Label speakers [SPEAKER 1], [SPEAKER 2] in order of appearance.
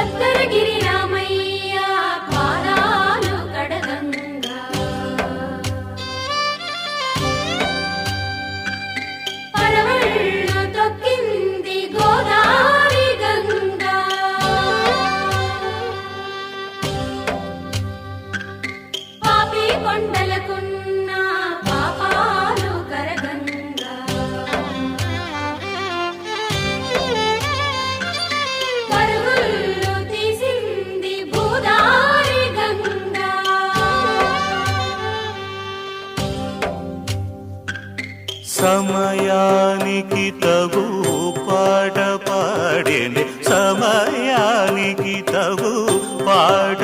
[SPEAKER 1] భద్రగిరి రామయ్య పాదాలు కడగంగా పరవళ్ళు తొక్కింది గోదారి గంగా పాపి కొండలకున్న పాపాలు కరగంగా పరుగులు తీసింది భూదారి గంగా
[SPEAKER 2] సమయానికి తగు పాట పాడేనే సమయానికి తగు పాట